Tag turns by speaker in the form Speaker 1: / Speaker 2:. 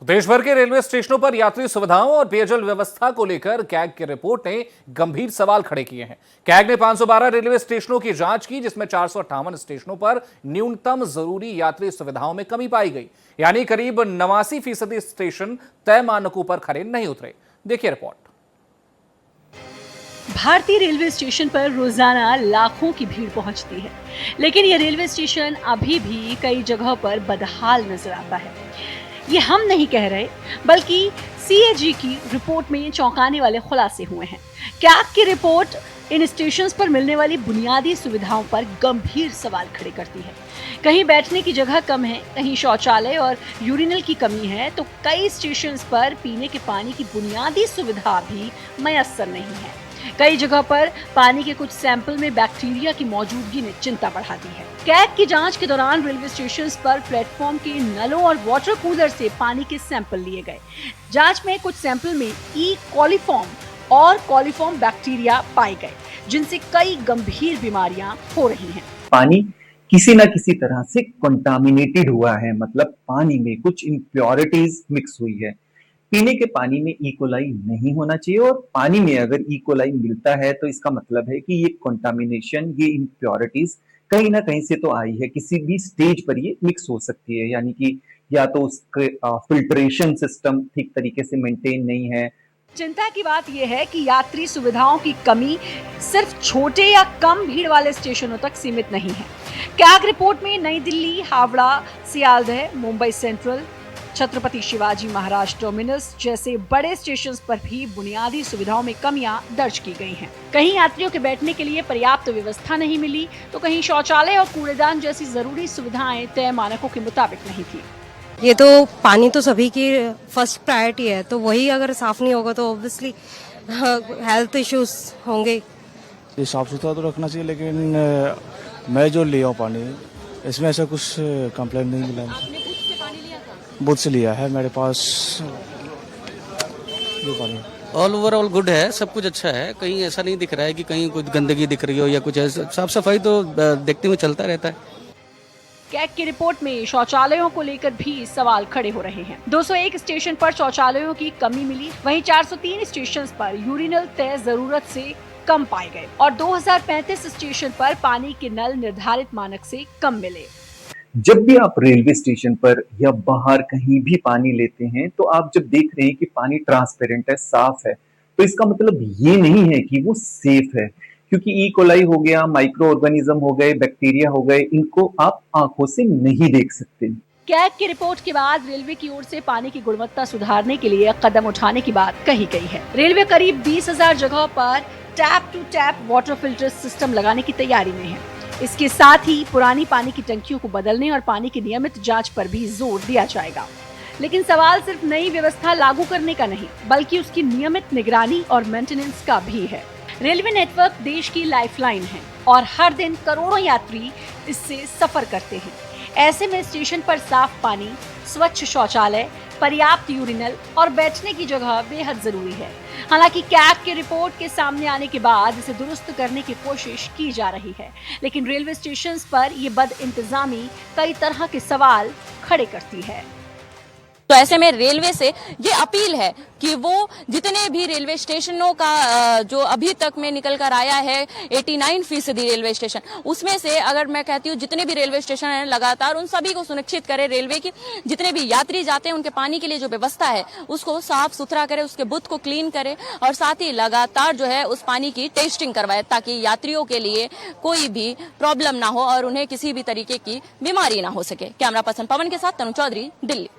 Speaker 1: तो देश भर के रेलवे स्टेशनों पर यात्री सुविधाओं और पेयजल व्यवस्था को लेकर कैग की रिपोर्ट ने गंभीर सवाल खड़े किए हैं। कैग ने 512 रेलवे स्टेशनों की जांच की, जिसमें 458 स्टेशनों पर न्यूनतम जरूरी यात्री सुविधाओं में कमी पाई गई, यानी करीब 89% स्टेशन तय मानकों पर खरे नहीं उतरे। देखिए रिपोर्ट।
Speaker 2: भारतीय रेलवे स्टेशन पर रोजाना लाखों की भीड़ पहुंचती है, लेकिन ये रेलवे स्टेशन अभी भी कई जगहों पर बदहाल नजर आता है। ये हम नहीं कह रहे, बल्कि सीएजी की रिपोर्ट में चौंकाने वाले खुलासे हुए हैं। कैग की रिपोर्ट इन स्टेशंस पर मिलने वाली बुनियादी सुविधाओं पर गंभीर सवाल खड़े करती है। कहीं बैठने की जगह कम है, कहीं शौचालय और यूरिनल की कमी है, तो कई स्टेशंस पर पीने के पानी की बुनियादी सुविधा भी मैसर नहीं है। कई जगह पर पानी के कुछ सैंपल में बैक्टीरिया की मौजूदगी ने चिंता बढ़ा दी है। कैग की जांच के दौरान रेलवे स्टेशंस पर प्लेटफॉर्म के नलों और वाटर कूलर से पानी के सैंपल लिए गए। जांच में कुछ सैंपल में ई कॉलीफॉर्म और कॉलीफॉर्म बैक्टीरिया पाए गए, जिनसे कई गंभीर बीमारियां हो रही हैं।
Speaker 3: पानी किसी न किसी तरह से कंटामिनेटेड हुआ है, मतलब पानी में कुछ इम्प्योरिटीज मिक्स हुई है। पीने के पानी में इकोलाई नहीं होना चाहिए, और पानी में अगर इकोलाई मिलता है तो इसका मतलब है कि ये कंटामिनेशन, ये इम्प्योरिटीज कहीं ना कहीं से तो आई है। किसी भी स्टेज पर ये मिक्स हो सकती है, यानी कि या तो उसके फिल्ट्रेशन सिस्टम ठीक तरीके से मेंटेन नहीं है।
Speaker 2: चिंता की बात यह है कि यात्री सुविधाओं की कमी सिर्फ छोटे या कम भीड़ वाले स्टेशनों तक सीमित नहीं है। कैग रिपोर्ट में नई दिल्ली, हावड़ा, सियालदह, मुंबई सेंट्रल, छत्रपति शिवाजी महाराज टर्मिनस जैसे बड़े स्टेशंस पर भी बुनियादी सुविधाओं में कमियां दर्ज की गई हैं। कहीं यात्रियों के बैठने के लिए पर्याप्त व्यवस्था नहीं मिली, तो कहीं शौचालय और कूड़ेदान जैसी जरूरी सुविधाएं तय मानकों के मुताबिक नहीं थी।
Speaker 4: ये तो पानी तो सभी की फर्स्ट प्रायोरिटी है, तो वही अगर साफ नहीं होगा तो ऑब्वियसली हेल्थ इश्यूज होंगे।
Speaker 5: ये साफ सुथरा तो रखना चाहिए, लेकिन मैं जो लिया हूँ पानी, इसमें ऐसा कुछ कंप्लेंट नहीं मिला।
Speaker 2: आपने बुथ से पानी लिया था?
Speaker 5: बुथ से लिया है मेरे पास ये पानी।
Speaker 6: ऑल ओवरऑल गुड है, सब कुछ अच्छा है। कहीं ऐसा नहीं दिख रहा है कि कहीं कुछ गंदगी दिख रही हो या कुछ ऐसा। साफ सफाई तो देखते हुए चलता रहता है।
Speaker 2: कैग की रिपोर्ट में शौचालयों को लेकर भी सवाल खड़े हो रहे हैं। 201 स्टेशन पर शौचालयों की कमी मिली, वहीं 403 स्टेशन पर यूरिनल तय जरूरत से कम पाए गए और 2035 स्टेशन पर पानी के नल निर्धारित मानक से कम मिले।
Speaker 3: जब भी आप रेलवे स्टेशन पर या बाहर कहीं भी पानी लेते हैं, तो आप जब देख रहे हैं कि पानी ट्रांसपेरेंट है, साफ है, तो इसका मतलब ये नहीं है कि वो सेफ है, क्योंकि ई कोलाई हो गया, माइक्रो ऑर्गेनिज्म हो गए, बैक्टीरिया हो गए, इनको आप आंखों से नहीं देख सकते।
Speaker 2: कैग की रिपोर्ट के बाद रेलवे की ओर से पानी की गुणवत्ता सुधारने के लिए कदम उठाने की बात कही गई है। रेलवे करीब 20,000 जगहों पर tap to tap water filter system लगाने की तैयारी में है। इसके साथ ही पुरानी पानी की टंकियों को बदलने और पानी की नियमित जांच पर भी जोर दिया जाएगा। लेकिन सवाल सिर्फ नई व्यवस्था लागू करने का नहीं, बल्कि उसकी नियमित निगरानी और मेंटेनेंस का भी है। रेलवे नेटवर्क देश की लाइफलाइन है और हर दिन करोड़ों यात्री इससे सफर करते हैं। ऐसे में स्टेशन पर साफ पानी, स्वच्छ शौचालय, पर्याप्त यूरिनल और बैठने की जगह बेहद जरूरी है। हालांकि कैग की रिपोर्ट के सामने आने के बाद इसे दुरुस्त करने की कोशिश की जा रही है, लेकिन रेलवे स्टेशंस पर ये बदइंतजामी कई तरह के सवाल खड़े करती है।
Speaker 7: तो ऐसे में रेलवे से ये अपील है कि वो जितने भी रेलवे स्टेशनों का जो अभी तक में निकल कर आया है 89% रेलवे स्टेशन, उसमें से अगर मैं कहती हूँ जितने भी रेलवे स्टेशन हैं लगातार उन सभी को सुनिश्चित करे रेलवे की, जितने भी यात्री जाते हैं उनके पानी के लिए जो व्यवस्था है उसको साफ सुथरा करे, उसके बुथ को क्लीन करे और साथ ही लगातार जो है उस पानी की टेस्टिंग करवाए, ताकि यात्रियों के लिए कोई भी प्रॉब्लम ना हो और उन्हें किसी भी तरीके की बीमारी ना हो सके। कैमरा पर्सन पवन के साथ तनु चौधरी, दिल्ली।